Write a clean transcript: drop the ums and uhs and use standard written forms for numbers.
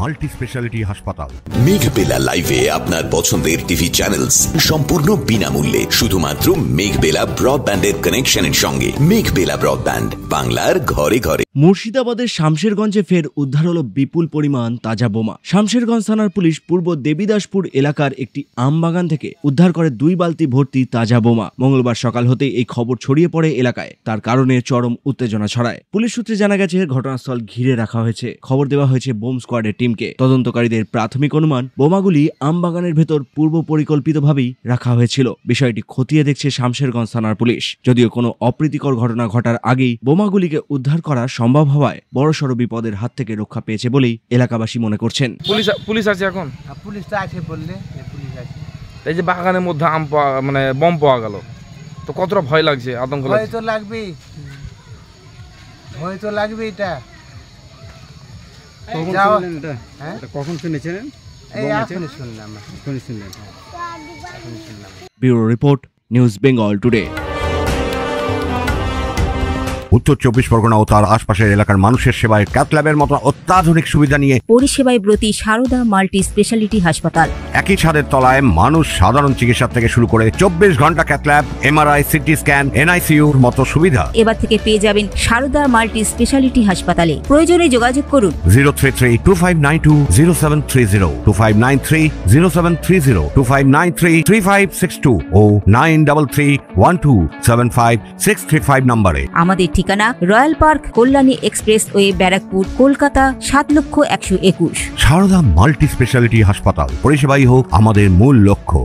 Multi speciality হাসপাতাল। মেঘবেলা লাইভে আপনার পছন্দের টিভি চ্যানেলস সম্পূর্ণ বিনামূল্যে শুধুমাত্র মেঘবেলা ব্রডব্যান্ডের কানেকশনের সঙ্গে। মেঘবেলা ব্রডব্যান্ড, বাংলার ঘরে ঘরে। মুর্শিদাবাদের শামশেরগঞ্জে ফের উদ্ধার হলো বিপুল পরিমাণ তাজা বোমা। শামশেরগঞ্জ থানার পুলিশ পূর্ব দেবীদাসপুর এলাকার একটি আমবাগান থেকে উদ্ধার করে 2 বালতি ভর্তি তাজা বোমা। মঙ্গলবার সকাল হতেই এই খবর ছড়িয়ে পড়ে এলাকায়, তার কারণে চরম উত্তেজনা ছড়ায়। পুলিশ সূত্রে জানা গেছে ঘটনাস্থল ঘিরে রাখা হয়েছে। খবর দেওয়া হয়েছে বোম স্কোয়াডের টিমকে। তদন্তকারীদের প্রাথমিক অনুমান, বোমাগুলি আমবাগানের ভেতর পূর্ব পরিকল্পিতভাবেই রাখা হয়েছিল। বিষয়টি খতিয়ে দেখছে শামশেরগঞ্জ থানার পুলিশ। যদিও কোনো অপ্রীতিকর ঘটনা ঘটার আগেই বোমাগুলিকে উদ্ধার করা সম্ভব হওয়ায় বড়সড় বিপদের হাত থেকে রক্ষা পেয়েছে বলেই এলাকাবাসী মনে করছেন। পুলিশ আছে এখন, পুলিশ তো আছে বললে, পুলিশ আছে। এই যে বাগানের মধ্যে মানে বম পাওয়া গেল, তো কতটা ভয় লাগছে, আতঙ্ক লাগছে? ভয় তো লাগবেই, ভয় তো লাগবে। এটা কখন শুনেছেন? শুনলাম। Bureau report, news Bengal today. উত্তর 24 পরগনা ও তার আশপাশের এলাকার মানুষের সেবায় ক্যাথ ল্যাবের মতো অত্যাধুনিক সুবিধা নিয়ে পরিষেবায় ব্রতী সারদা মাল্টি স্পেশালিটি হাসপাতাল। একই ছাদের তলায় মানুষ সাধারণ চিকিৎসা থেকে শুরু করে 24 ঘন্টা cath lab, MRI, CT scan, এনআইসিইউর মতো সুবিধা এবার থেকে পেয়ে যাবেন সারদা মাল্টি স্পেশালিটি হাসপাতালে। প্রয়োজনে যোগাযোগ করুন 033-2592-0730, 2593-0730, 2593-3562 ও 9331275635 নম্বরে। আমাদের ঠিকানা Royal Park, Kalyani Expressway, Barrackpore, Kolkata ৭,১২,১২১। সারদা মাল্টি স্পেশালিটি হাসপাতাল, পরিষেবাই হোক আমাদের মূল লক্ষ্য।